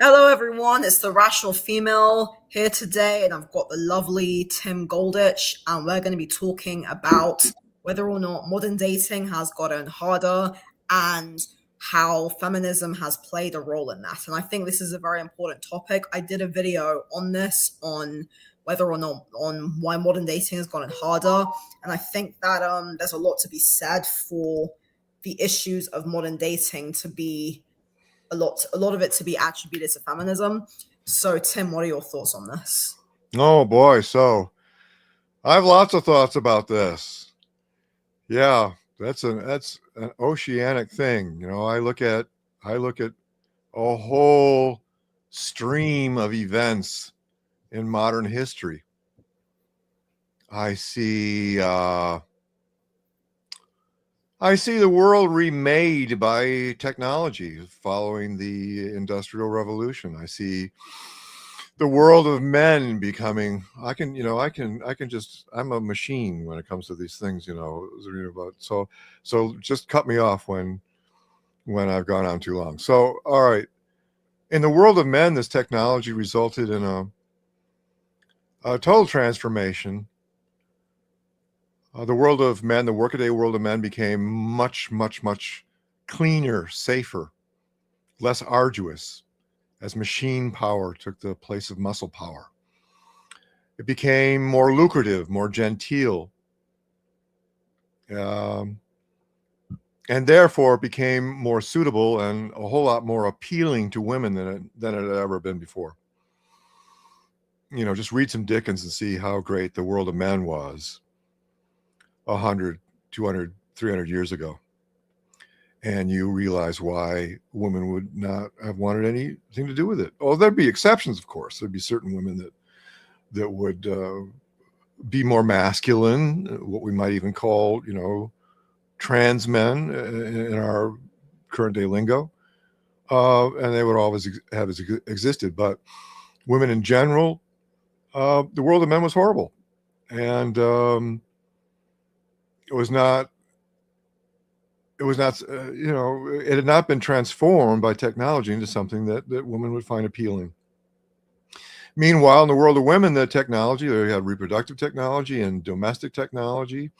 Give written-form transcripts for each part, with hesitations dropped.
Hello, everyone. It's the Rational Female here today, and I've got the lovely Tim Goldich, and we're going to be talking about whether or not modern dating has gotten harder and how feminism has played a role in that. And I think this is a very important topic. I did a video on this, on whether or not on why modern dating has gotten harder, and I think that there's a lot to be said for the issues of modern dating to be a lot of it to be attributed to feminism. So, Tim, what are your thoughts on this? Oh boy, so I have lots of thoughts about this. Yeah, that's an oceanic thing. I look at a whole stream of events in modern history. I see I see the world remade by technology following the Industrial Revolution. I see the world of men becoming I'm a machine when it comes to these things, so just cut me off when I've gone on too long. So all right, in the world of men, this technology resulted in a total transformation. The world of men, the workaday world of men, became much cleaner, safer, less arduous, as machine power took the place of muscle power. It became more lucrative, more genteel, um, and therefore became more suitable and a whole lot more appealing to women than it had ever been before. Just read some Dickens and see how great the world of men was 100, 200, 300 years ago. And you realize why women would not have wanted anything to do with it. Oh, there'd be exceptions, of course. There'd be certain women that would be more masculine, what we might even call, trans men in our current day lingo. And they would always have existed. But women in general, the world of men was horrible. And it was not, it had not been transformed by technology into something that women would find appealing. Meanwhile, in the world of women, the technology, they had reproductive technology and domestic technology,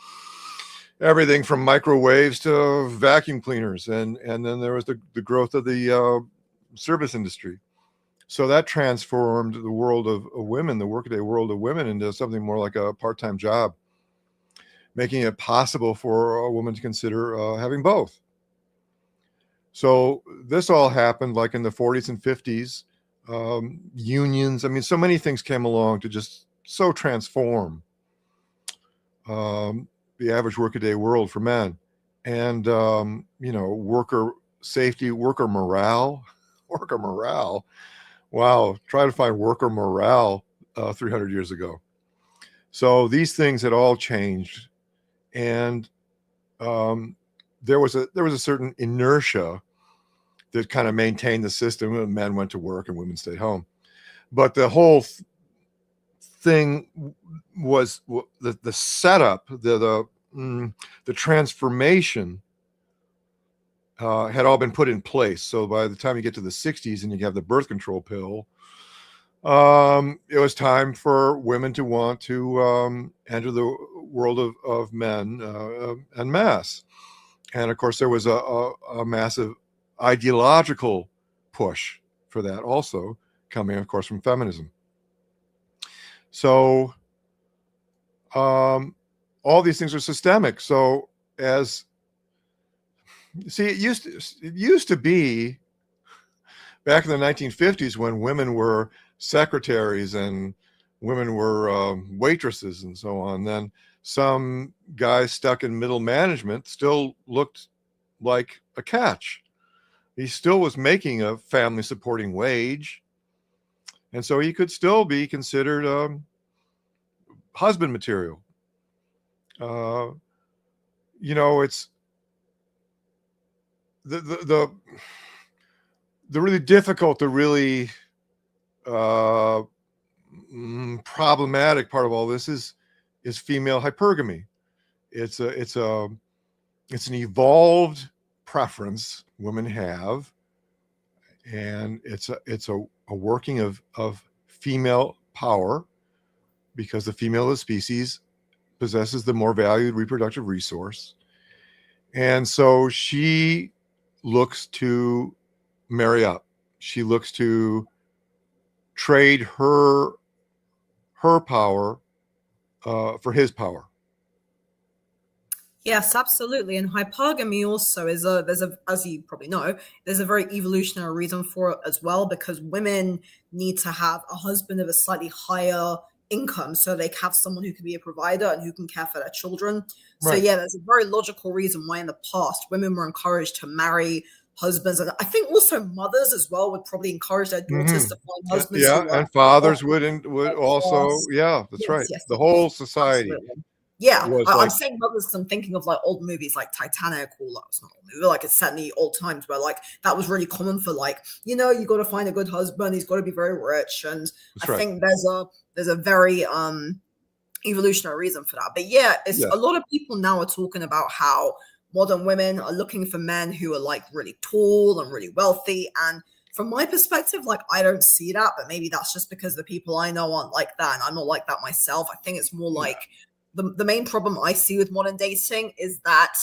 everything from microwaves to vacuum cleaners. And then there was the growth of the service industry. So that transformed the world of women, the workaday world of women, into something more like a part-time job, making it possible for a woman to consider having both. So this all happened like in the 40s and 50s. Unions, I mean, so many things came along to just so transform the average workaday world for men. And, worker safety, worker morale, worker morale. Wow, try to find worker morale 300 years ago. So these things had all changed. And there was a certain inertia that kind of maintained the system, and men went to work and women stayed home. But the whole thing was the setup, the transformation had all been put in place. So by the time you get to the 60s and you have the birth control pill, it was time for women to want to enter the world of men en masse. And of course, there was a massive ideological push for that also, coming, of course, from feminism. So all these things are systemic. So it used to be back in the 1950s when women were secretaries and women were waitresses and so on. Then some guy stuck in middle management still looked like a catch. He still was making a family supporting wage. And so he could still be considered husband material. It's the really difficult, the really problematic part of all this is female hypergamy. It's an evolved preference women have, and it's a working of female power, because the female of the species possesses the more valued reproductive resource. And so she looks to marry up. She looks to trade her power for his power. Yes, absolutely. And hypergamy also is there's a, as you probably know, there's a very evolutionary reason for it as well, because women need to have a husband of a slightly higher income so they can have someone who can be a provider and who can care for their children. So Right. yeah, there's a very logical reason why in the past women were encouraged to marry husbands. And I think also mothers as well would probably encourage their daughters to find husbands who Yeah, were and fathers more would also, class. yeah, that's Yes, right. yes, The yes, whole society absolutely. Yeah, was I'm like, saying mothers because I'm thinking of like old movies like Titanic, or like, it's not old movie, like it's set in the old times where like that was really common for like, you know, you got to find a good husband, he's got to be very rich, and I that's right. think there's a very evolutionary reason for that. But yeah, it's Yes. a lot of people now are talking about how modern women are looking for men who are like really tall and really wealthy, and from my perspective, like I don't see that, but maybe that's just because the people I know aren't like that, and I'm not like that myself. I think it's more Yeah. like the main problem I see with modern dating is that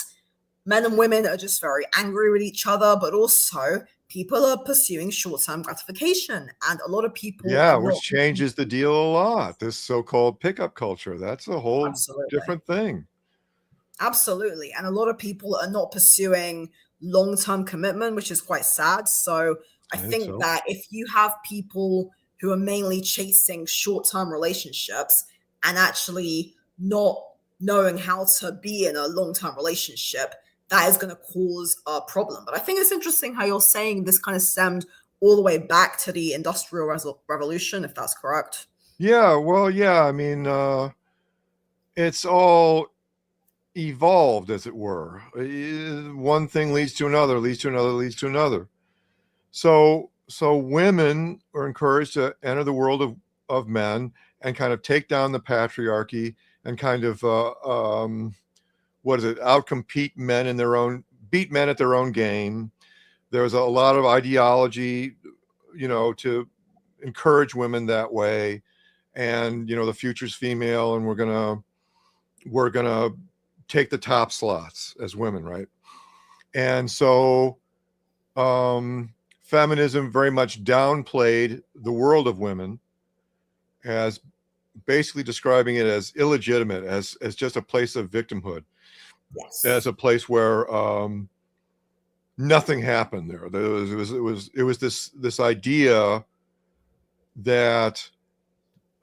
men and women are just very angry with each other, but also people are pursuing short-term gratification, and a lot of people Yeah, are which not. changes the deal a lot. This so-called pickup culture, that's a whole Absolutely. different thing. Absolutely. And a lot of people are not pursuing long term commitment, which is quite sad. So I I think think so. that if you have people who are mainly chasing short term relationships and actually not knowing how to be in a long term relationship, that is going to cause a problem. But I think it's interesting how you're saying this kind of stemmed all the way back to the Industrial Revolution, if that's correct. Yeah, well, yeah, I mean, it's all evolved, as it were. One thing leads to another, leads to another, leads to another. So women are encouraged to enter the world of men and kind of take down the patriarchy and kind of what is it, outcompete men in their own, beat men at their own game. There's a lot of ideology, to encourage women that way. And the future's female, and we're gonna take the top slots as women, right? And so feminism very much downplayed the world of women, as basically describing it as illegitimate, as just a place of victimhood, as Yes. a place where nothing happened there. It was this idea that,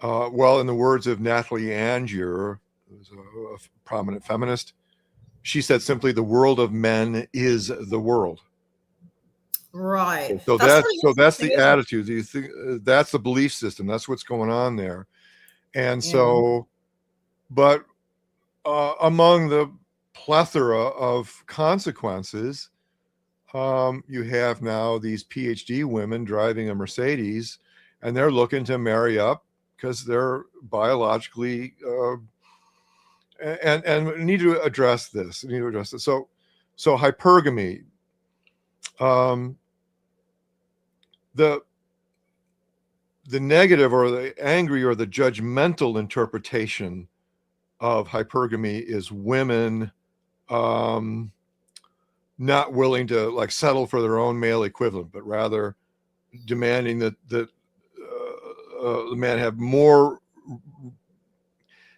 well, in the words of Natalie Angier, who's a prominent feminist, she said simply, "The world of men is the world." Right. So That's that's really so that's interesting, the isn't it? attitude. You think that's the belief system. That's what's going on there. And Yeah. so, but among the plethora of consequences, you have now these PhD women driving a Mercedes, and they're looking to marry up because they're biologically and we need to address this. We need to address this. So hypergamy. Um, the the negative or the angry or the judgmental interpretation of hypergamy is women um, not willing to like settle for their own male equivalent, but rather demanding that the man have more.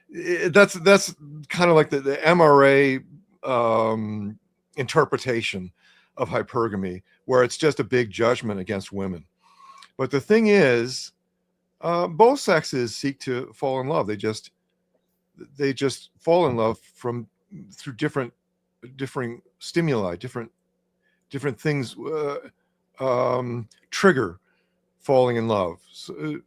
That's kind of like the MRA interpretation of hypergamy, where it's just a big judgment against women. But the thing is, both sexes seek to fall in love. They just fall in love through differing stimuli, different things trigger falling in love. So,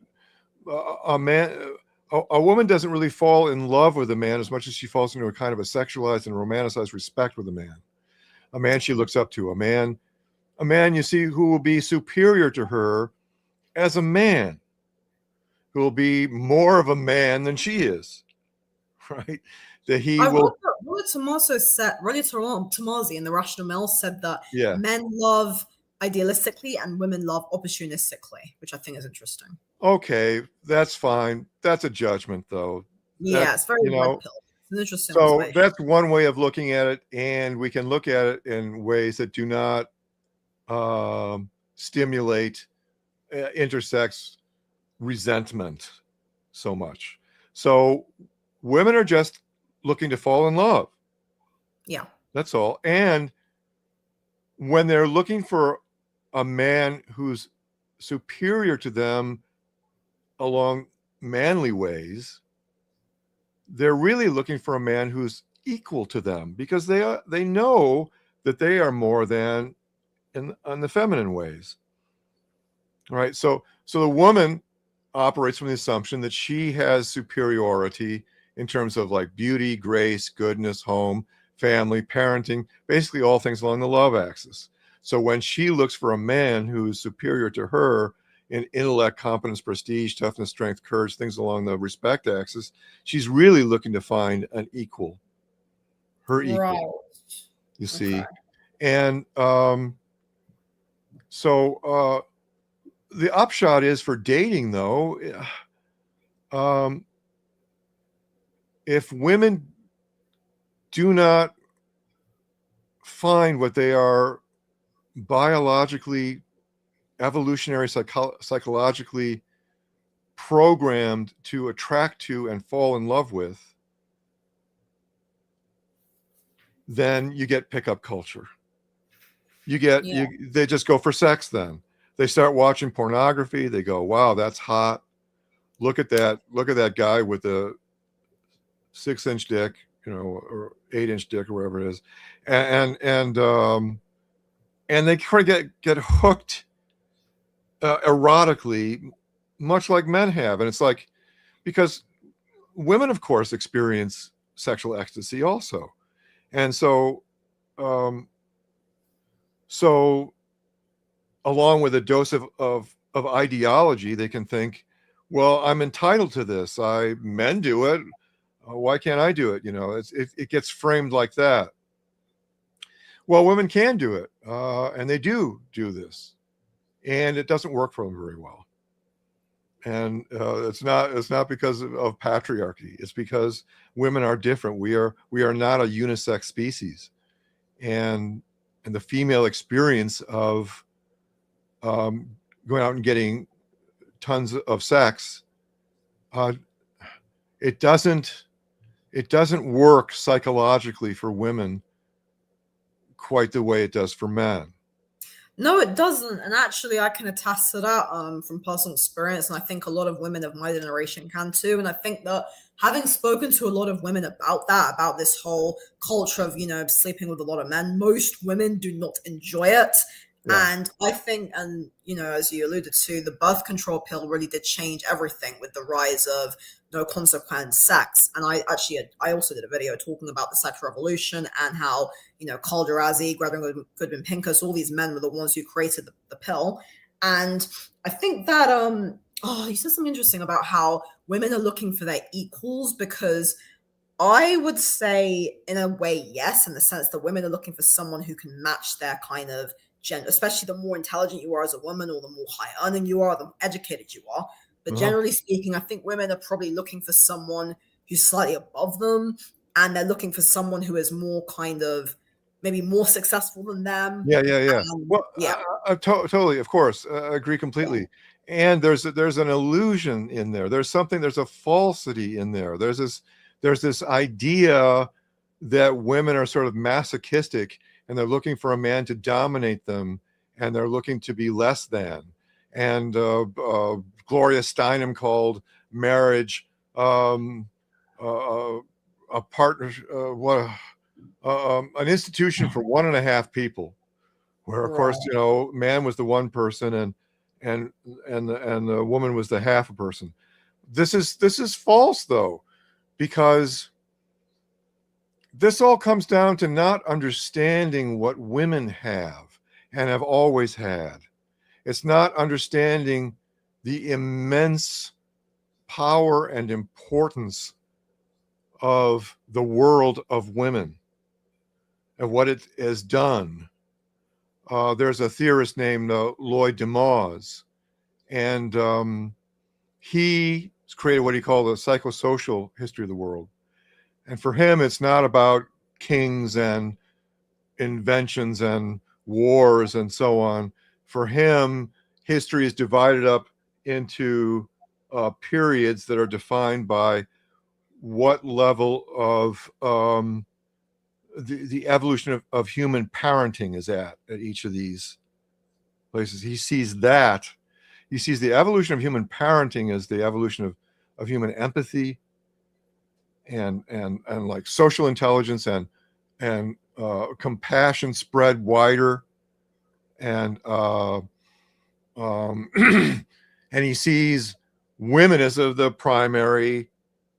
a man, a woman doesn't really fall in love with a man as much as she falls into a kind of a sexualized and romanticized respect with a man. A man she looks up to, a man you see who will be superior to her as a man, who will be more of a man than she is, right? That he I will, wrote that Rollo Tommaso said, Rollo Tomasi in The Rational Male said that yeah, men love idealistically and women love opportunistically, which I think is interesting. Okay, that's fine. That's a judgment, though. Yeah, That's, it's very you red know, pill. It's an interesting so observation. that's one way of looking at it, and we can look at it in ways that do not stimulate intersex resentment so much. So women are just looking to fall in love. Yeah. That's all. And when they're looking for a man who's superior to them along manly ways, they're really looking for a man who's equal to them, because they know that they are more than on the feminine ways. Right? So the woman operates from the assumption that she has superiority in terms of like beauty, grace, goodness, home, family, parenting, basically all things along the love axis. So when she looks for a man who's superior to her in intellect, competence, prestige, toughness, strength, courage, things along the respect axis, she's really looking to find an equal, her Right. equal, you Okay. see. And so the upshot is, for dating, though, um, if women do not find what they are biologically, psychologically programmed to attract to and fall in love with, then you get pickup culture. Yeah. They just go for sex. Then they start watching pornography. They go, wow, that's hot. Look at that guy with the 6-inch dick, or 8-inch dick, or whatever it is. And they kind of get hooked erotically, much like men have. And it's like, because women, of course, experience sexual ecstasy also. And um, so along with a dose of ideology, they can think, well, I'm entitled to this. Men do it. Why can't I do it? It gets framed like that. Well, women can do it, and they do this, and it doesn't work for them very well. And it's not because of patriarchy. It's because women are different. We are not a unisex species, and the female experience of going out and getting tons of sex, uh, it doesn't work psychologically for women quite the way it does for men. No, it doesn't. And actually, I can attest to that from personal experience. And I think a lot of women of my generation can too. And I think that having spoken to a lot of women about that, about this whole culture of, sleeping with a lot of men, most women do not enjoy it. Yeah. And I think, and, as you alluded to, the birth control pill really did change everything with the rise of no consequence sex. And I also did a video talking about the sex revolution and how, Calderazzi, Goodwin Pincus, all these men were the ones who created the pill. And I think that, you said something interesting about how women are looking for their equals, because I would say, in a way, yes, in the sense that women are looking for someone who can match their kind of gender, especially the more intelligent you are as a woman, or the more high earning you are, the more educated you are. But generally speaking, I think women are probably looking for someone who's slightly above them, and they're looking for someone who is more kind of maybe more successful than them. Yeah. Well, Yeah. totally, of course, I agree completely. And there's an illusion in there. There's a falsity in there. There's this idea that women are sort of masochistic, and they're looking for a man to dominate them, and they're looking to be less than. And Gloria Steinem called marriage a partner, an institution for 1.5 people, where of course, man was the one person, and the woman was the half a person. This is false, though, because this all comes down to not understanding what women have and have always had. It's not understanding the immense power and importance of the world of women and what it has done. there's a theorist named Lloyd DeMause, and he created what he called a psychosocial history of the world. And for him, it's not about kings and inventions and wars and so on. For him, history is divided up into periods that are defined by what level of the evolution of human parenting is at each of these places. He sees that. He sees the evolution of human parenting as the evolution of human empathy and like social intelligence and compassion spread wider, and and he sees women as the primary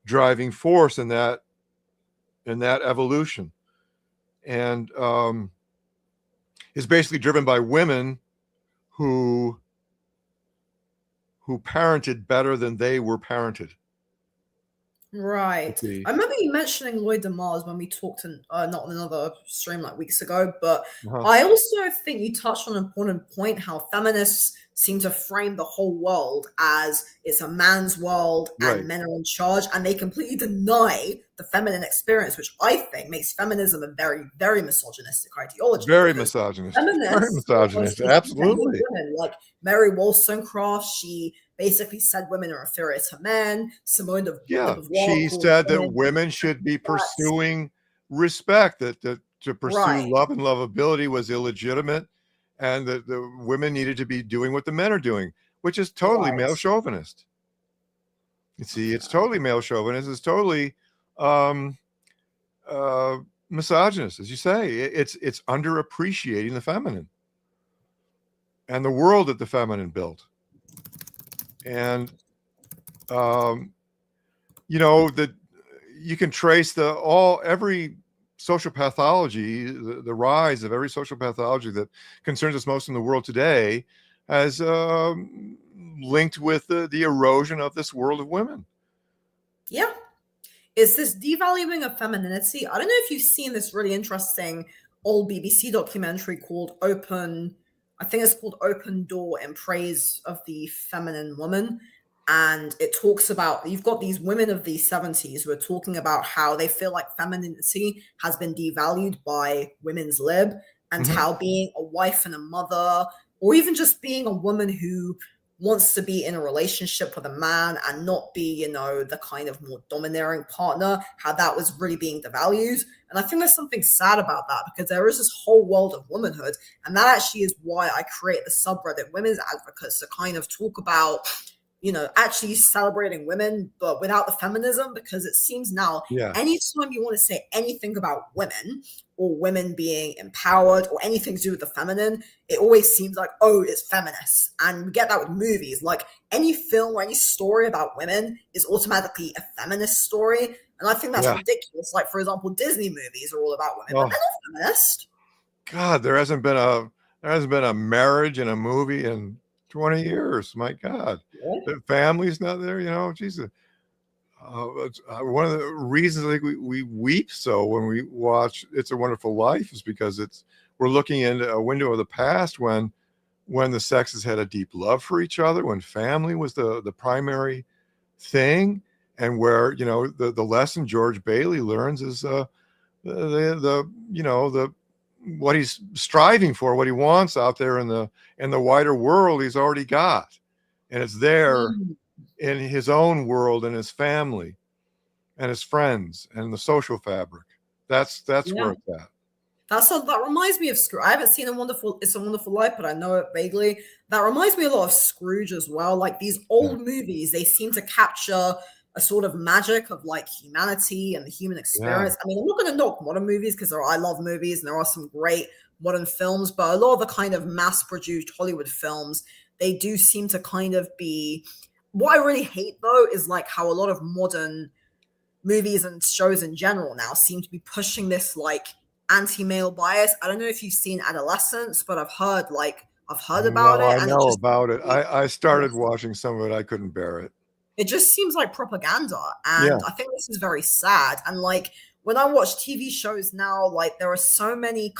driving force in that evolution, and is basically driven by women who parented better than they were parented. Right. I remember you mentioning Lloyd DeMars when we talked in not on another stream like weeks ago, but I also think you touched on an important point, how feminists seem to frame the whole world as it's a man's world and men are in charge, and they completely deny the feminine experience, which I think makes feminism a very, very misogynistic ideology. Very misogynistic. Very misogynistic. Absolutely. Women, like Mary Wollstonecraft, she basically said women are inferior to men. Simone de Beauvoir, she said that women should be pursuing respect, that to pursue love and lovability was illegitimate, and that the women needed to be doing what the men are doing, which is totally male chauvinist. You see, it's totally male chauvinist. It's totally misogynist, as you say. It's underappreciating the feminine and the world that the feminine built. And you know, that you can trace every social pathology, the rise of every social pathology that concerns us most in the world today, as linked with the erosion of this world of women. Yeah. Is this devaluing of femininity? I don't know if you've seen this really interesting old BBC documentary called Open Door in Praise of the Feminine Woman. And it talks about, you've got these women of the 70s who are talking about how they feel like femininity has been devalued by women's lib, and how being a wife and a mother, or even just being a woman who wants to be in a relationship with a man and not be, you know, the kind of more domineering partner, how that was really being devalued. And I think there's something sad about that, because there is this whole world of womanhood. And that actually is why I create the subreddit Women's Advocates, to kind of talk about, you know, actually celebrating women, but without the feminism, because it seems now anytime you want to say anything about women or women being empowered or anything to do with the feminine, it always seems like, oh, it's feminist. And we get that with movies. Like any film or any story about women is automatically a feminist story. And I think that's ridiculous. Like, for example, Disney movies are all about women, but they're not feminist. God, there hasn't been a marriage in a movie in 20 years. My God, the family's not there. You know, Jesus. One of the reasons I think we weep so when we watch "It's a Wonderful Life" is because we're looking into a window of the past when the sexes had a deep love for each other, when family was the primary thing, and where, you know, the lesson George Bailey learns is what he's striving for, what he wants out there in the wider world, he's already got, and it's there in his own world and his family and his friends and the social fabric. That's where it's at. That reminds me of Scrooge. I haven't seen It's a Wonderful Life, but I know it vaguely. That reminds me a lot of Scrooge as well. Like these old movies, they seem to capture a sort of magic of like humanity and the human experience. I mean, I'm not going to knock modern movies, because I love movies and there are some great modern films, but a lot of the kind of mass-produced Hollywood films, they do seem to kind of be. What I really hate, though, is like how a lot of modern movies and shows in general now seem to be pushing this like anti-male bias. I don't know if you've seen Adolescence, but I've heard about it. I know about it. I started watching some of it. I couldn't bear it. It just seems like propaganda. And I think this is very sad. And like, when I watch TV shows now, like there are so many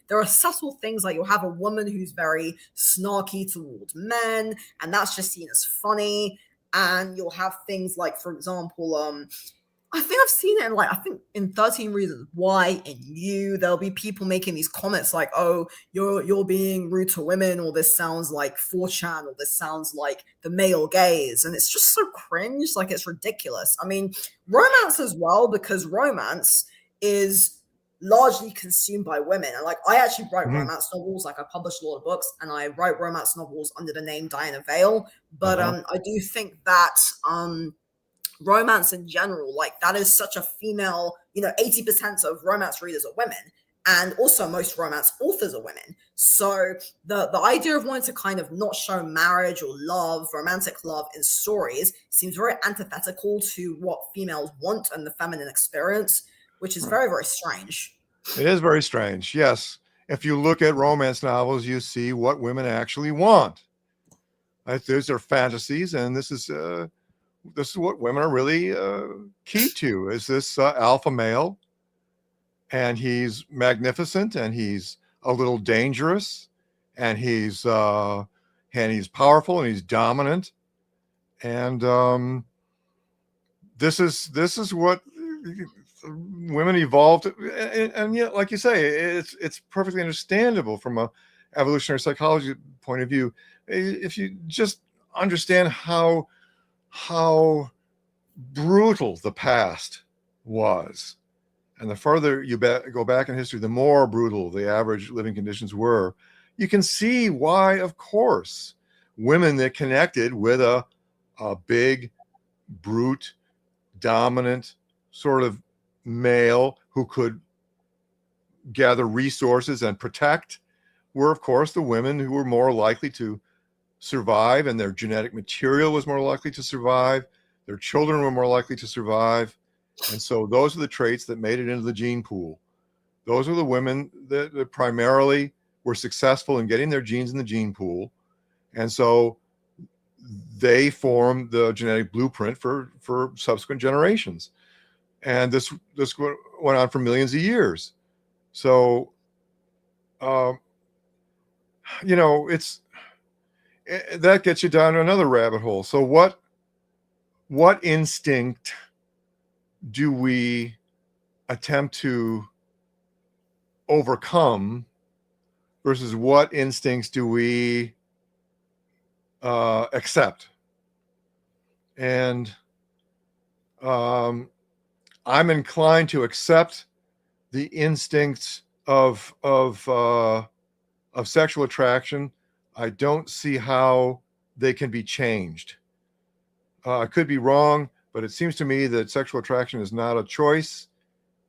there are subtle things, like you'll have a woman who's very snarky towards men, and that's just seen as funny. And you'll have things like, for example, I think I've seen it in, like, I think in 13 Reasons Why, in You, there'll be people making these comments like, oh, you're being rude to women, or this sounds like 4chan, or this sounds like the male gaze. And it's just so cringe, like it's ridiculous. I mean, romance as well, because romance is largely consumed by women. And like, I actually write Mhm. romance novels, like I publish a lot of books, and I write romance novels under the name Diana Vale. But Uh-huh. I do think that romance in general, like that is such a female, 80% of romance readers are women, and also most romance authors are women. So the idea of wanting to kind of not show marriage or love, romantic love in stories, seems very antithetical to what females want and the feminine experience, which is Right. very, very strange. It is very strange. Yes. If you look at romance novels, you see what women actually want. Right? These are fantasies, and this is what women are really key to. Is this alpha male, and he's magnificent, and he's a little dangerous, and he's powerful, and he's dominant, and this is what women evolved, and yet, like you say, it's perfectly understandable from a evolutionary psychology point of view. If you just understand how brutal the past was, and the further you go back in history, the more brutal the average living conditions were, you can see why, of course, women that connected with a big, brute, dominant sort of male who could gather resources and protect were, of course, the women who were more likely to survive, and their genetic material was more likely to survive. Their children were more likely to survive. And so those are the traits that made it into the gene pool. Those are the women that primarily were successful in getting their genes in the gene pool. And so they form the genetic blueprint for subsequent generations. And this went on for millions of years. So, it's that gets you down to another rabbit hole. So what instinct do we attempt to overcome versus what instincts do we accept? And I'm inclined to accept the instincts of sexual attraction. I don't see how they can be changed. I could be wrong, but it seems to me that sexual attraction is not a choice,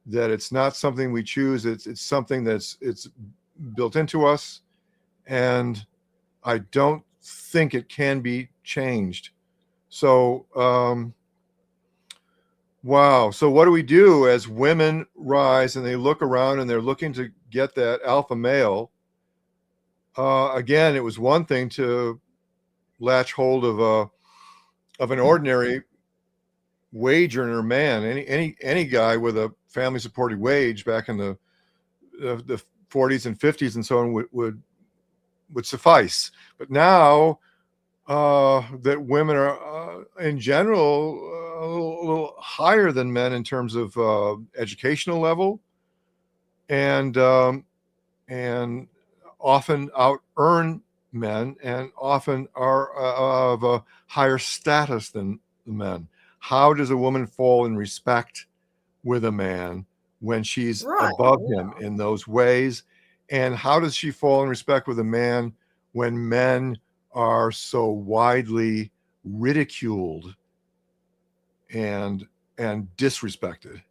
that it's not something we choose. It's something it's built into us, and I don't think it can be changed. So, wow. So what do we do as women rise and they look around and they're looking to get that alpha male? Again, it was one thing to latch hold of an ordinary wage earner man. Any guy with a family supported wage back in the 40s and 50s and so on would suffice. But now that women are in general a little higher than men in terms of educational level, and often out earn men, and often are of a higher status than the men. How does a woman fall in respect with a man when she's Right. above him in those ways? And how does she fall in respect with a man when men are so widely ridiculed and disrespected?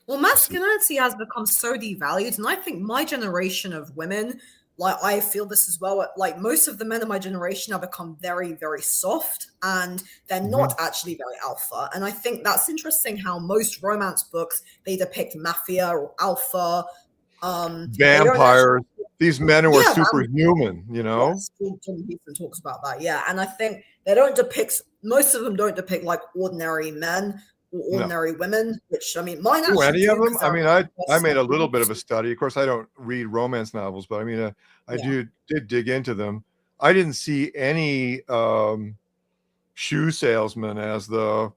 Well, masculinity has become so devalued, and I think my generation of women, like I feel this as well. Like most of the men in my generation have become very, very soft, and they're not actually very alpha. And I think that's interesting how most romance books, they depict mafia or alpha. They don't actually, Vampires, these men who are yeah, superhuman, yes, John Huston talks about that. Yeah, and I think they don't depict, most of them don't depict like ordinary men. or No. ordinary women, which I mean, mine Do actually any do of them? because I they're mean, about I diversity. made a little bit of a study. Of course, I don't read romance novels, but I mean, I Yeah. did dig into them. I didn't see any shoe salesman as the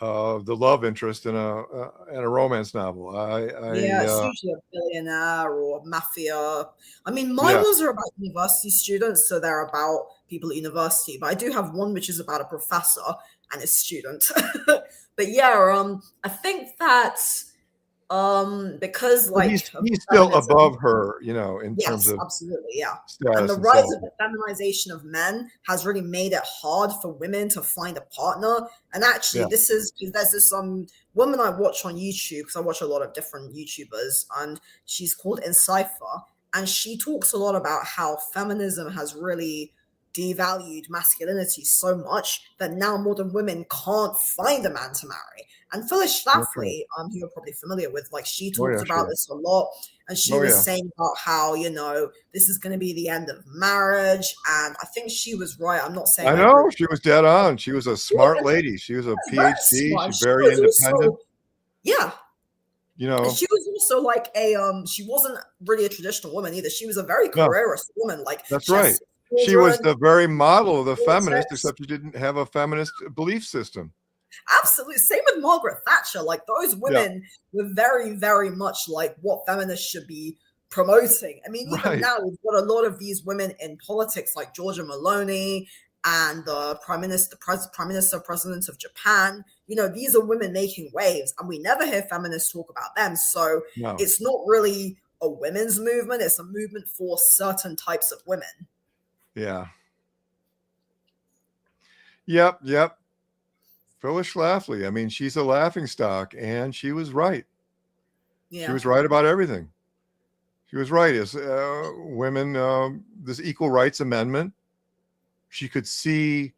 love interest in a romance novel. Yeah, it's usually a billionaire or mafia. I mean, my Yeah, ones are about university students, so they're about people at university. But I do have one which is about a professor and a student. But yeah, I think that because but like of he's still feminism. above her, you know, in terms Yes, of absolutely, yeah. And the status and so rise on. of the feminization of men has really made it hard for women to find a partner. And actually, Yeah, this is there's this woman I watch on YouTube because I watch a lot of different YouTubers, and she's called Encipher, and she talks a lot about how feminism has really devalued masculinity so much that now modern women can't find a man to marry. And Phyllis that's right. Schlafly, who you're probably familiar with, like she Oh talked yeah, about sure. this a lot, and she Oh was yeah. saying about how this is going to be the end of marriage, and I think she was right. I'm not saying I I agree know with she was dead on. She was a smart her. lady. She was a Very PhD. smart. She's She very was independent. also, yeah, You and know, she was also like she wasn't really a traditional woman either. She was a very no, careerist woman. Like that's she has right. six She was children, the very model of the feminist, politics. except she didn't have a feminist belief system. Absolutely. Same with Margaret Thatcher. Like those Yeah, women were very, very much like what feminists should be promoting. I mean, even right. now we've got a lot of these women in politics, like Georgia Maloney and the Prime Minister, President of Japan. These are women making waves, and we never hear feminists talk about them. So No. it's not really a women's movement; it's a movement for certain types of women. Yeah. Yep. Yep. Phyllis Schlafly. I mean, she's a laughing stock, and she was right. She Yeah. was right about everything. She was right. As women, this Equal Rights Amendment, she could see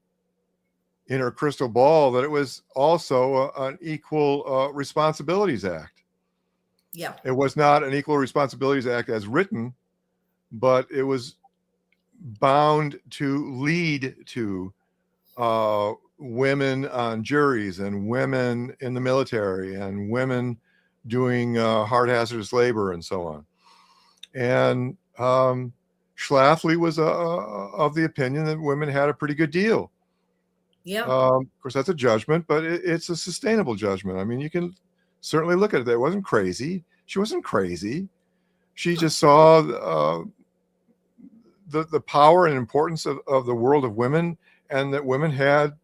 in her crystal ball that it was also an Equal Responsibilities Act. Yeah. It was not an Equal Responsibilities Act as written, but it was bound to lead to women on juries and women in the military and women doing hard hazardous labor and so on. And Schlafly was of the opinion that women had a pretty good deal. Yeah. Of course, that's a judgment, but it's a sustainable judgment. I mean, you can certainly look at it. It wasn't crazy. She wasn't crazy. She just saw the power and importance of the world of women, and that women had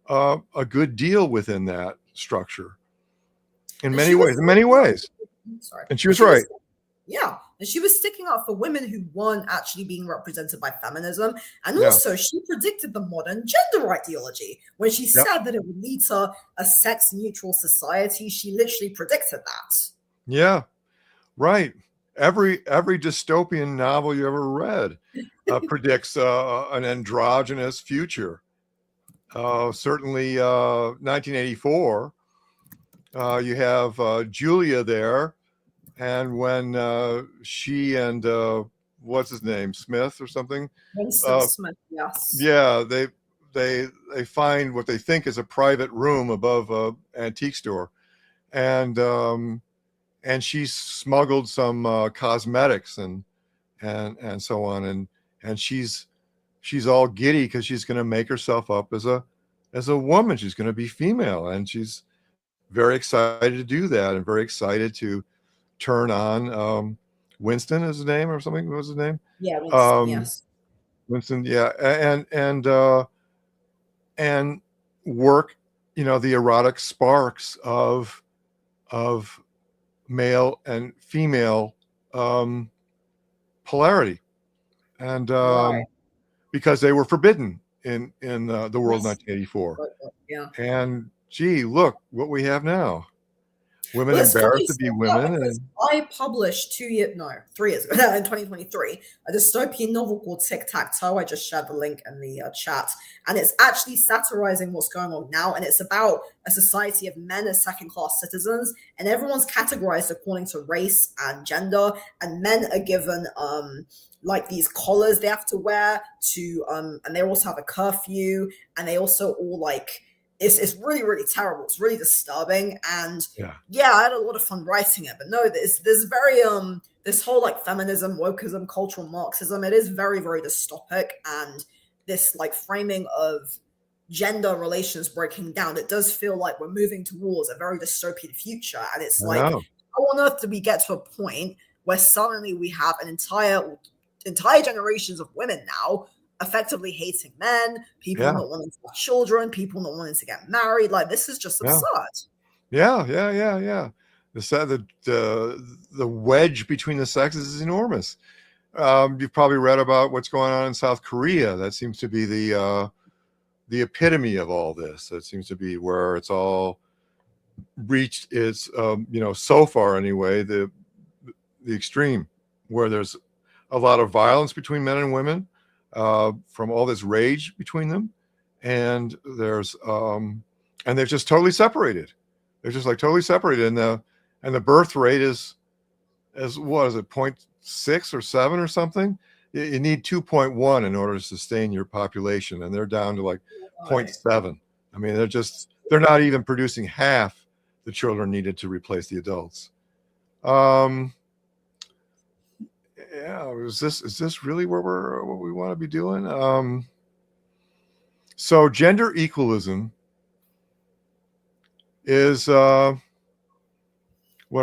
a good deal within that structure in And many she ways. was In many ways, sorry. and she And was she was right. Yeah, and she was sticking up for women who weren't actually being represented by feminism. And Yeah. also, she predicted the modern gender ideology. When she Yep. said that it would lead to a sex neutral society, she literally predicted that. Yeah. Right. Every dystopian novel you ever read predicts an androgynous future. Certainly, 1984. You have Julia there, and when she and what's his name, Smith or something, Winston uh, Smith, yes. yeah, they find what they think is a private room above a antique store, and she smuggled some cosmetics and so on, and she's all giddy because she's going to make herself up as a woman. She's going to be female, and she's very excited to do that, and very excited to turn on Winston is his name or something. What was his name? Yeah, Winston, Um, yes. Winston, yeah, and work, the erotic sparks of male and female um, polarity, and Right. because they were forbidden in the world of Yes. 1984. Yeah. And gee, look what we have now: women Well, it's funny embarrassed you to be said that women, because and I published 2 years, no, 3 years ago, in 2023, a dystopian novel called Tic Tac Toe. I just shared the link in the chat. And it's actually satirizing what's going on now. And it's about a society of men as second class citizens. And everyone's categorized according to race and gender. And men are given like these collars they have to wear and they also have a curfew. And they also all like, it's really, really terrible. It's really disturbing. And Yeah. yeah, I had a lot of fun writing it. But no, there's very this whole like feminism, wokeism, cultural Marxism, it is very, very dystopic, and this like framing of gender relations breaking down, it does feel like we're moving towards a very dystopian future. And it's I like, know. how on earth do we get to a point where suddenly we have an entire generations of women now effectively hating men, people Yeah. not wanting to have children, people not wanting to get married? Like, this is just Yeah. absurd. Yeah. The wedge between the sexes is enormous. You've probably read about what's going on in South Korea. That seems to be the epitome of all this. That seems to be where it's all reached its, so far anyway, the extreme, where there's a lot of violence between men and women, from all this rage between them, and they're just totally separated. They're just like totally separated, and the birth rate is what is it, 0.6 or 7 or something? You need 2.1 in order to sustain your population, and they're down to like Right. 0.7. I mean, they're not even producing half the children needed to replace the adults. Yeah, is this really what we want to be doing? So gender equalism is what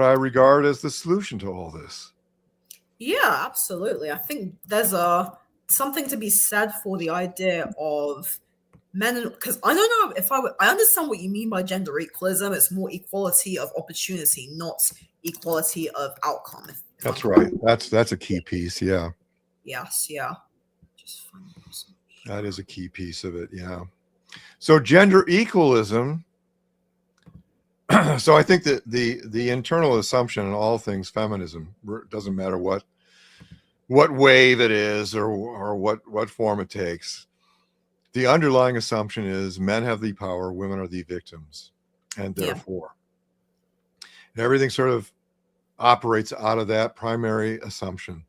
I regard as the solution to all this. Yeah, absolutely. I think there's a something to be said for the idea of men, because I don't know if I understand what you mean by gender equalism. It's more equality of opportunity, not equality of outcome. If I'm That's right. correct. That's a key piece. Yeah, Yes, yeah. Just find some- that is a key piece of it. Yeah. So gender equalism. So I think that the internal assumption in all things feminism, doesn't matter what wave it is or what form it takes, the underlying assumption is men have the power, women are the victims, and Yeah, therefore everything sort of operates out of that primary assumption.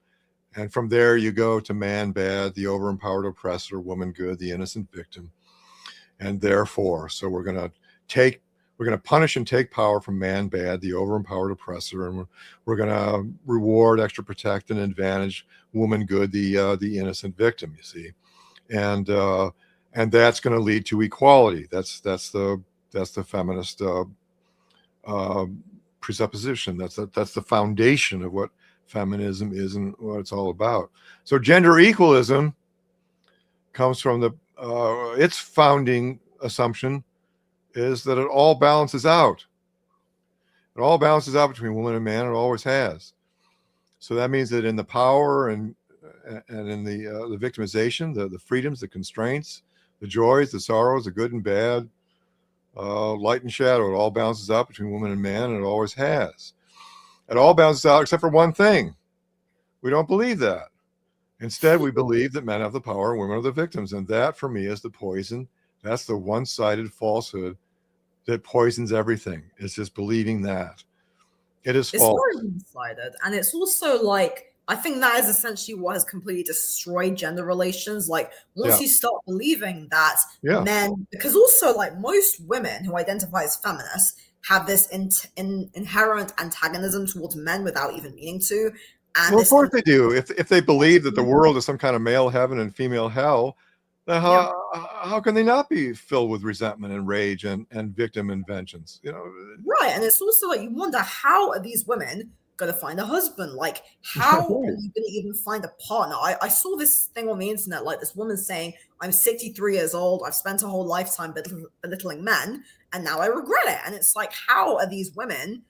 And from there you go to man bad, the overempowered oppressor, woman good, the innocent victim. And therefore, so we're going to punish and take power from man bad, the overempowered oppressor, and we're going to reward, extra protect, and advantage woman good, the innocent victim. You see, and that's going to lead to equality. That's the feminist presupposition. That's the foundation of what feminism is and what it's all about. So gender equalism comes from its founding assumption is that it all balances out. It all balances out between woman and man. It always has. So that means that in the power and in the victimization, the freedoms, the constraints, the joys, the sorrows, the good and bad, light and shadow, it all balances out between woman and man, and it always has. It all balances out except for one thing. We don't believe that. Instead, we believe that men have the power and women are the victims. And that, for me, is the poison. That's the one-sided falsehood that poisons everything. It's just believing that. It is it's false. very one-sided, and it's also like I think that is essentially what has completely destroyed gender relations. Like once Yeah. you start believing that Yeah. men, because also like most women who identify as feminists have this inherent antagonism towards men without even meaning to, and Well, of this course they do. If they believe that the yeah, world is some kind of male heaven and female hell, then how can they not be filled with resentment and rage and victim inventions? right. And it's also like you wonder, how are these women going to find a husband? Like, how are Right. you going to even find a partner? I saw this thing on the internet, like this woman saying, I'm 63 years old, I've spent a whole lifetime belittling men, and now I regret it. And it's like, how are these women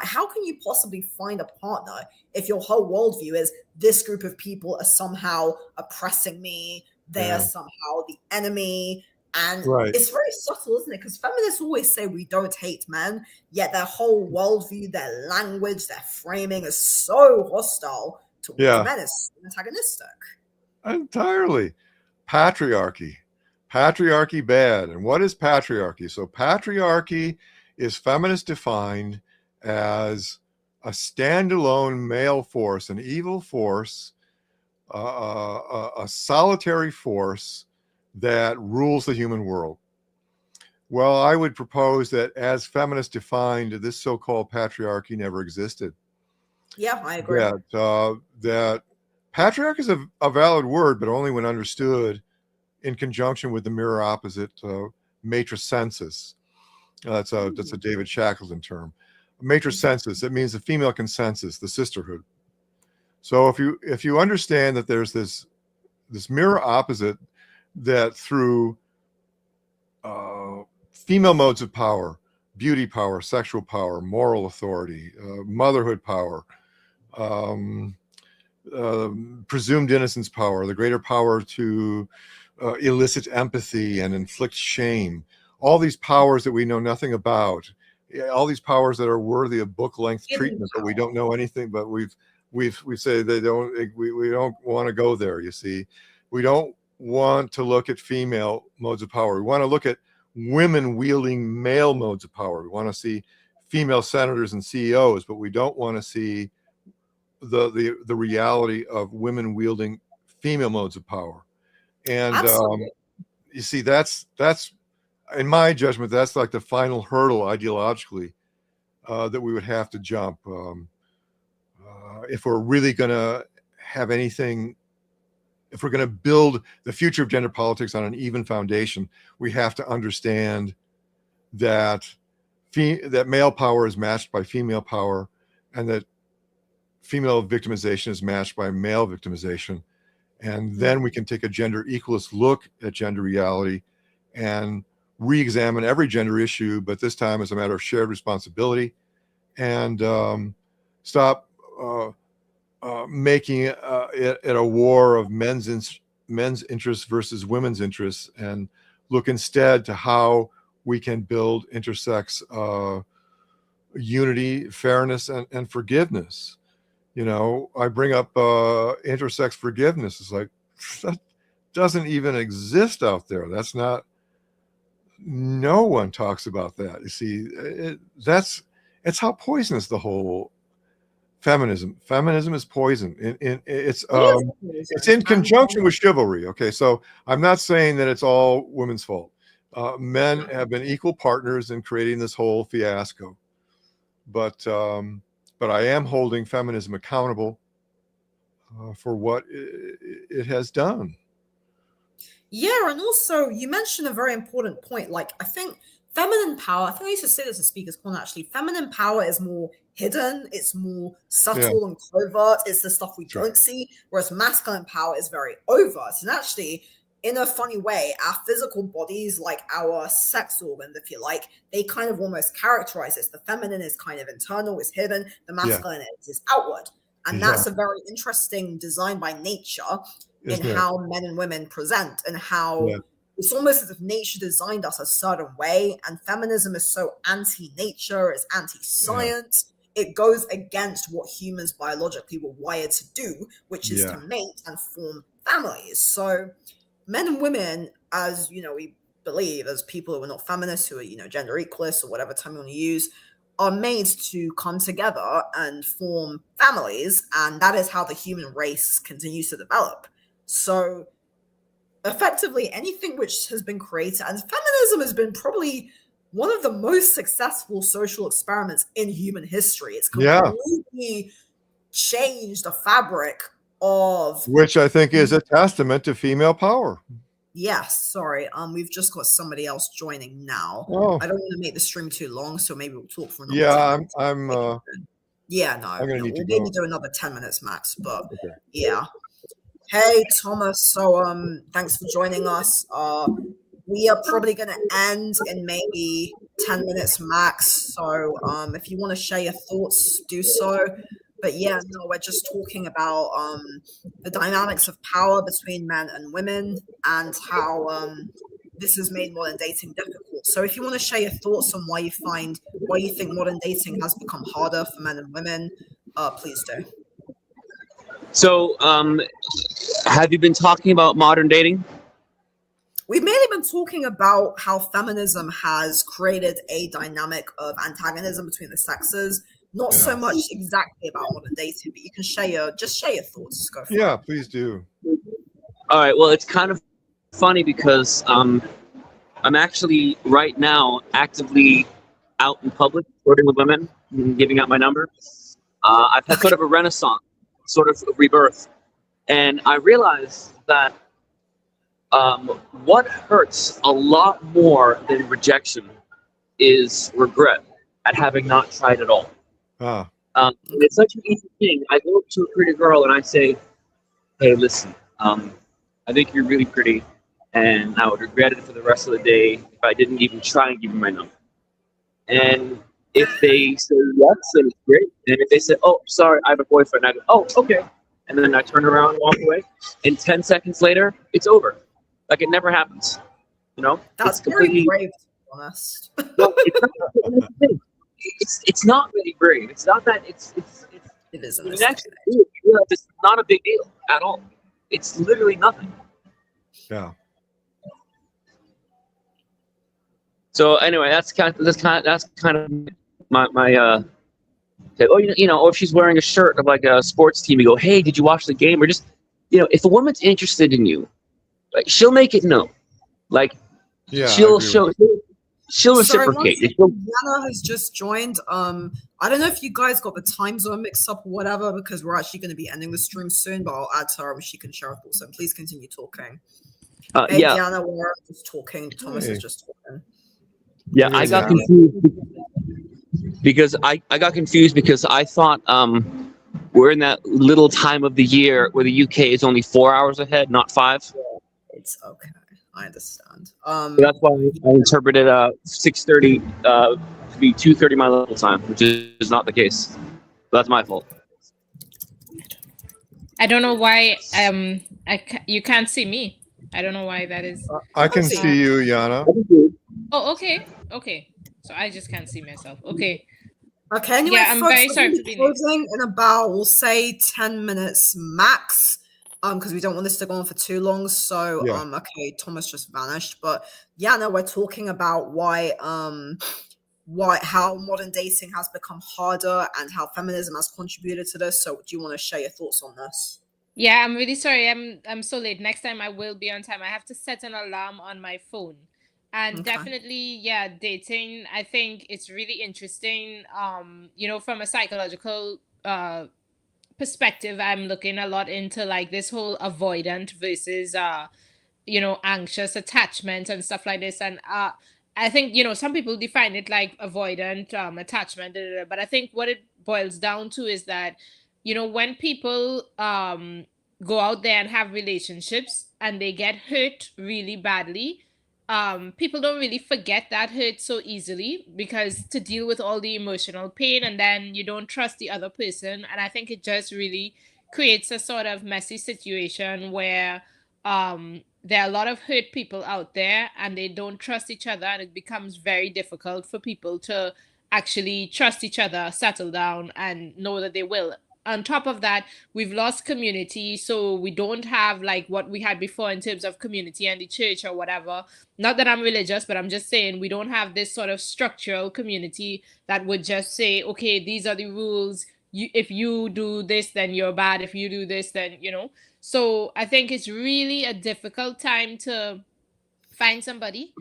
how can you possibly find a partner if your whole worldview is this group of people are somehow oppressing me, they are Yeah. somehow the enemy? And Right. it's very subtle, isn't it? Because feminists always say we don't hate men, yet their whole worldview, their language, their framing is so hostile towards Yeah. men, it's antagonistic. Entirely. Patriarchy. Patriarchy bad. And what is patriarchy? So patriarchy is feminist defined as a standalone male force, an evil force, a solitary force that rules the human world. Well, I would propose that as feminists defined, this so-called patriarchy never existed. Yeah, I agree. That patriarchy is a valid word, but only when understood in conjunction with the mirror opposite matricensus. That's a David Shackleton term. Matricensus, it means the female consensus, the sisterhood. So if you understand that there's this mirror opposite, that through female modes of power, beauty power, sexual power, moral authority, motherhood power, um, presumed innocence power, the greater power to elicit empathy and inflict shame, all these powers that we know nothing about, all these powers that are worthy of book-length treatment, but we don't know anything. But we say we don't want to go there. You see, we don't want to look at female modes of power. We want to look at women wielding male modes of power. We want to see female senators and CEOs, but we don't want to see the reality of women wielding female modes of power. And you see, that's in my judgment, that's like the final hurdle ideologically that we would have to jump if we're really going to have anything. If we're going to build the future of gender politics on an even foundation, we have to understand that that male power is matched by female power, and that female victimization is matched by male victimization. And then we can take a gender equalist look at gender reality and re-examine every gender issue, but this time as a matter of shared responsibility, and stop making it a war of men's interests versus women's interests, and look instead to how we can build intersex unity, fairness, and forgiveness. You know, I bring up intersex forgiveness. It's like, that doesn't even exist out there. That's not, no one talks about that. You see, it's how poisonous the whole feminism is poison. It's in conjunction with chivalry. Okay, so I'm not saying that it's all women's fault. Men have been equal partners in creating this whole fiasco, but I am holding feminism accountable for what it has done. Yeah, and also you mentioned a very important point. Like, I think feminine power, I think I used to say this at Speaker's Corner actually, feminine power is more hidden, it's more subtle and covert, it's the stuff we don't see, whereas masculine power is very overt. And actually, in a funny way, our physical bodies, like our sex organs, if you like, they kind of almost characterize this. The feminine is kind of internal, is hidden, the masculine is outward. And that's a very interesting design by nature in how men and women present, and how it's almost as if nature designed us a certain way, and feminism is so anti-nature, it's anti-science. It goes against what humans biologically were wired to do, which is to mate and form families. So men and women, as you know, we believe, as people who are not feminists, who are, you know, gender equalists or whatever term you want to use, are made to come together and form families, and that is how the human race continues to develop. So effectively, anything which has been created, and feminism has been probably one of the most successful social experiments in human history. It's completely changed the fabric of, which I think is a testament to female power. Yes, sorry. We've just got somebody else joining now. I don't want to make the stream too long, so maybe we'll talk for another 10 minutes. We'll maybe do another 10 minutes max, but Hey, Thomas. So, thanks for joining us. We are probably going to end in maybe 10 minutes max. So, if you want to share your thoughts, do so. But we're just talking about the dynamics of power between men and women, and how this has made modern dating difficult. So if you want to share your thoughts on why you think modern dating has become harder for men and women, please do. So, have you been talking about modern dating? We've mainly been talking about how feminism has created a dynamic of antagonism between the sexes. Not so much exactly about modern dating, but you can share your thoughts. Go for it. Please do. All right. Well, it's kind of funny because I'm actually right now actively out in public, flirting with women, giving out my number. I've had sort of a renaissance, sort of a rebirth, and I realized that what hurts a lot more than rejection is regret at having not tried at all. Ah, It's such an easy thing. I go up to a pretty girl and I say, "Hey, listen, I think you're really pretty, and I would regret it for the rest of the day if I didn't even try and give you my number." And if they say yes, then it's great. And if they say, "Oh, sorry, I have a boyfriend," I go, "Oh, okay," and then I turn around and walk away. And 10 seconds later, it's over. Like it never happens. You know, That's it's very completely. brave, to be honest. Well, it's not really brave. It's not that. It's It is in when this you day actually and do it, you realize it's not a big deal at all. It's literally nothing. yeah. So anyway, that's kind of my say, oh, or if she's wearing a shirt of like a sports team, you go, hey, did you watch the game? Or just, if a woman's interested in you, like she'll make it known. Like Yeah, I she'll agree with show, she'll Sorry, one reciprocate. second. She'll, Yana has just joined. I don't know if you guys got the time zone mixed up or whatever, because we're actually going to be ending the stream soon, but I'll add to her and she can share her thoughts. And please continue talking. Hey, yeah, Yana, we're just talking. Thomas Hey. is just talking. yeah. Hey, I got Yana. confused because I got confused because I thought we're in that little time of the year where the UK is only 4 hours ahead, not 5. It's okay. I understand. So that's why I interpreted 6:30 to be 2:30 my local time, which is not the case. But that's my fault. I don't know why you can't see me. I don't know why that is. I can see you, Jana. Oh, okay. So I just can't see myself. Okay. Okay, anyway, Yeah, I'm folks, very we're sorry gonna for be being late. closing in about, we'll say 10 minutes max, because we don't want this to go on for too long. So, Yeah. Okay, Thomas just vanished, but yeah, no, we're talking about how modern dating has become harder and how feminism has contributed to this. So, do you want to share your thoughts on this? Yeah, I'm really sorry. I'm so late. Next time I will be on time. I have to set an alarm on my phone. And Okay. definitely, yeah, dating, I think it's really interesting. From a psychological perspective, I'm looking a lot into like this whole avoidant versus anxious attachment and stuff like this. And I think some people define it like avoidant attachment, but I think what it boils down to is that when people go out there and have relationships and they get hurt really badly, people don't really forget that hurt so easily, because to deal with all the emotional pain, and then you don't trust the other person, and I think it just really creates a sort of messy situation where there are a lot of hurt people out there and they don't trust each other, and it becomes very difficult for people to actually trust each other, settle down, and know that they will. On top of that, we've lost community, so we don't have like what we had before in terms of community and the church or whatever. Not that I'm religious, but I'm just saying we don't have this sort of structural community that would just say, okay, these are the rules. If you do this, then you're bad. If you do this, then so I think it's really a difficult time to find somebody,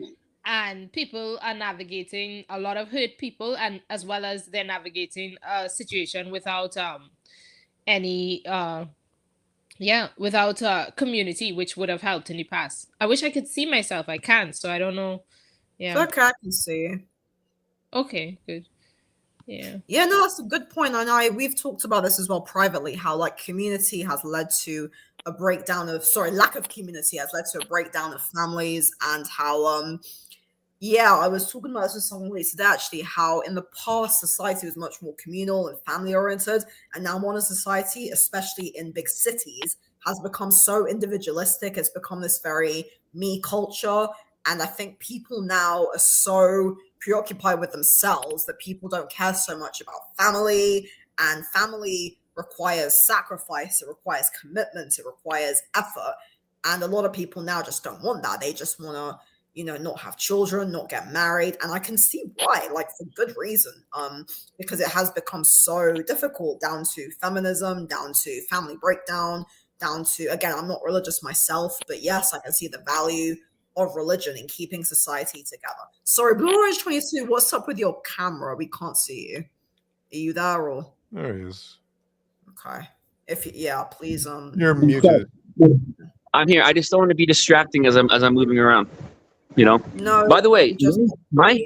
and people are navigating a lot of hurt people, and as well as they're navigating a situation without any without a community, which would have helped in the past. I wish I could see myself. I can't, so I don't know. It's Yeah. okay, I can see. Okay, good. Yeah. Yeah, no, that's a good point. And we've talked about this as well privately, how like community has led to a breakdown of lack of community has led to a breakdown of families, and how I was talking about this with someone recently today, actually, how in the past society was much more communal and family oriented, and now modern society, especially in big cities, has become so individualistic. It's become this very me culture, and I think people now are so preoccupied with themselves that people don't care so much about family, and family requires sacrifice, it requires commitment, it requires effort, and a lot of people now just don't want that. They just want to not have children, not get married. And I can see why, like for good reason, because it has become so difficult, down to feminism, down to family breakdown, down to, again, I'm not religious myself, but yes, I can see the value of religion in keeping society together. Sorry, Blueorange 22, what's up with your camera? We can't see you. Are you there or? There he is. Okay. Yeah, please. You're muted. I'm here. I just don't want to be distracting as I'm moving around. You know. No. By the way, just my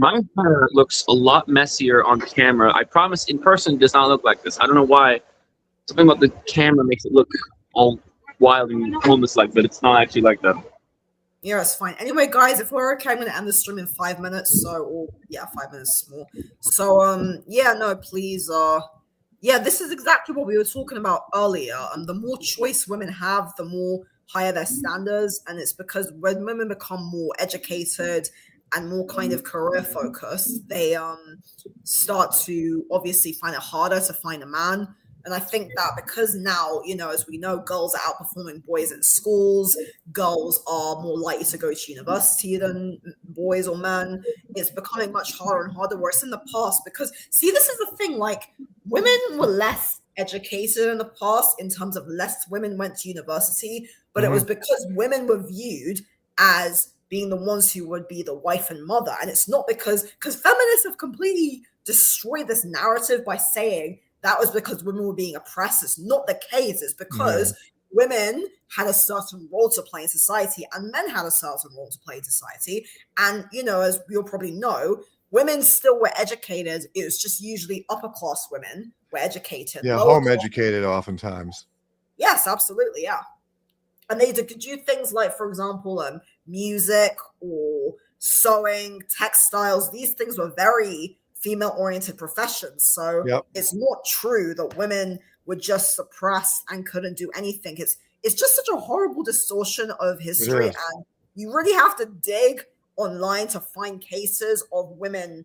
hair looks a lot messier on camera. I promise, in person, it does not look like this. I don't know why. Something about the camera makes it look all wild and homeless-like, but it's not actually like that. Yeah, it's fine. Anyway, guys, if we're okay, I'm going to end the stream in 5 minutes. So, or, yeah, 5 minutes more. So, yeah, no, please. Yeah, this is exactly what we were talking about earlier. The more choice women have, the more higher their standards. And it's because when women become more educated and more kind of career focused, they start to obviously find it harder to find a man. And I think that because now, you know, as we know, girls are outperforming boys in schools, girls are more likely to go to university than boys or men. It's becoming much harder and harder, whereas in the past, because, see, this is the thing, like, women were less educated in the past in terms of less women went to university, but it was because women were viewed as being the ones who would be the wife and mother. And it's not because feminists have completely destroyed this narrative by saying that was because women were being oppressed. It's not the case. It's because women had a certain role to play in society and men had a certain role to play in society. And, you know, as you'll probably know, women still were educated. It was just usually upper class women were educated. Yeah, home educated oftentimes. Yes, absolutely, yeah. And they could do things like, for example, music or sewing, textiles. These things were very female-oriented professions. So it's not true that women were just suppressed and couldn't do anything. It's just such a horrible distortion of history. And you really have to dig online to find cases of women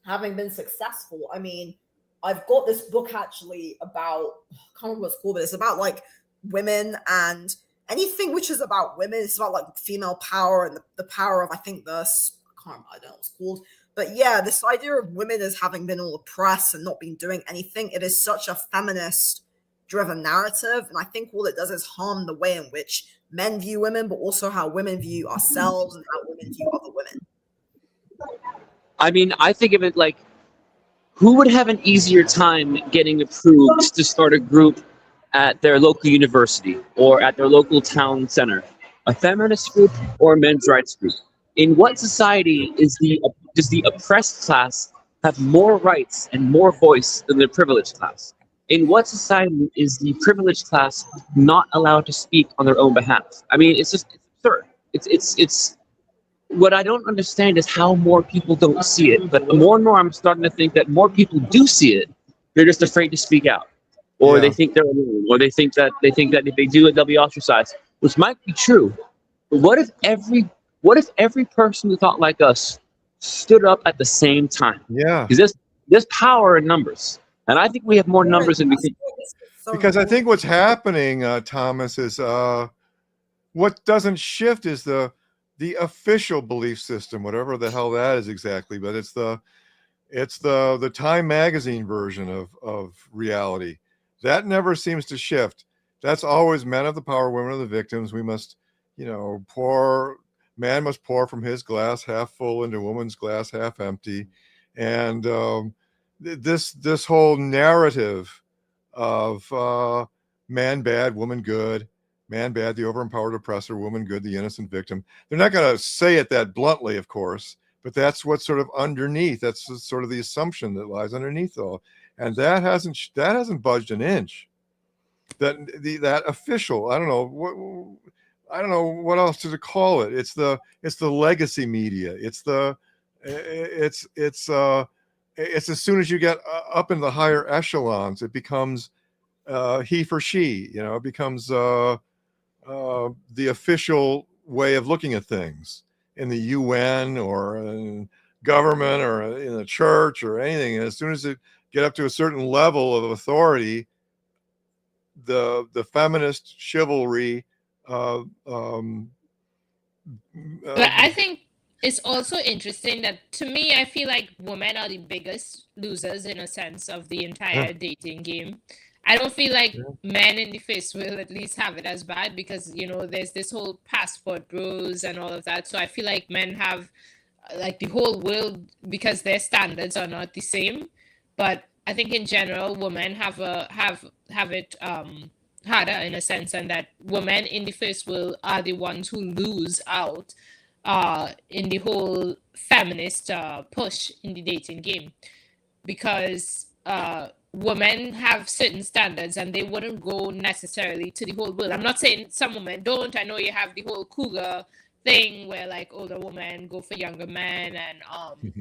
having been successful. I mean, I've got this book actually about, I can't remember what it's called, but it's about like women and anything which is about women. It's about like female power and the power of, I think I don't know what it's called. But yeah, this idea of women as having been all oppressed and not been doing anything, it is such a feminist-driven narrative. And I think all it does is harm the way in which men view women, but also how women view ourselves and how women view other women. I mean, I think of it like, who would have an easier time getting approved to start a group at their local university or at their local town center? A feminist group or a men's rights group? In what society does the oppressed class have more rights and more voice than the privileged class? In what society is the privileged class not allowed to speak on their own behalf? I mean, it's absurd. It's what I don't understand is how more people don't see it. But more and more, I'm starting to think that more people do see it. They're just afraid to speak out, or they think they're alone, or they think that if they do it, they'll be ostracized, which might be true. But what if every person who thought like us stood up at the same time? Yeah. Because there's power in numbers. And I think we have more numbers than we think. Because I think what's happening, Thomas, is what doesn't shift is the official belief system, whatever the hell that is exactly. But it's the Time magazine version of reality. That never seems to shift. That's always men of the power, women are the victims. We must, man must pour from his glass half full into woman's glass half empty. And this whole narrative of man bad, woman good, man bad, the overempowered oppressor, woman good, the innocent victim. They're not going to say it that bluntly, of course, but that's what's sort of underneath. That's sort of the assumption that lies underneath all. And that hasn't budged an inch. That official, I don't know what else to call it. It's the legacy media. It's as soon as you get up in the higher echelons, it becomes he for she. It becomes the official way of looking at things in the UN or in government or in the church or anything. And as soon as it get up to a certain level of authority, the feminist chivalry. But I think it's also interesting that, to me, I feel like women are the biggest losers in a sense of the entire dating game. I don't feel like men in the first will at least have it as bad, because, you know, there's this whole passport bros and all of that. So I feel like men have like the whole world because their standards are not the same. But I think in general, women have it harder in a sense, and that women in the first world are the ones who lose out in the whole feminist push in the dating game, because women have certain standards and they wouldn't go necessarily to the whole world. I'm not saying some women don't. I know you have the whole cougar thing where like older women go for younger men, and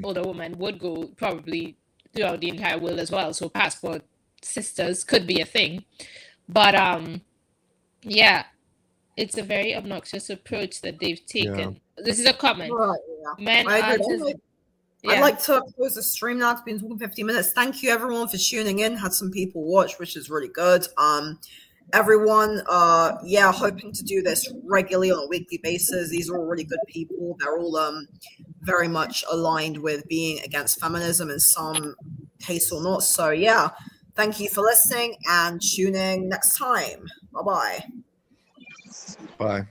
older women would go probably throughout the entire world as well. So passport sisters could be a thing. But yeah, it's a very obnoxious approach that they've taken. This is a comment. Right, Men I are agree. I'd like to close the stream now. It's been talking 15 minutes. Thank you everyone for tuning in. Had some people watch, which is really good. Everyone, hoping to do this regularly on a weekly basis. These are all really good people. They're all very much aligned with being against feminism in some case or not. So yeah, thank you for listening and tuning next time. Bye-bye. Bye.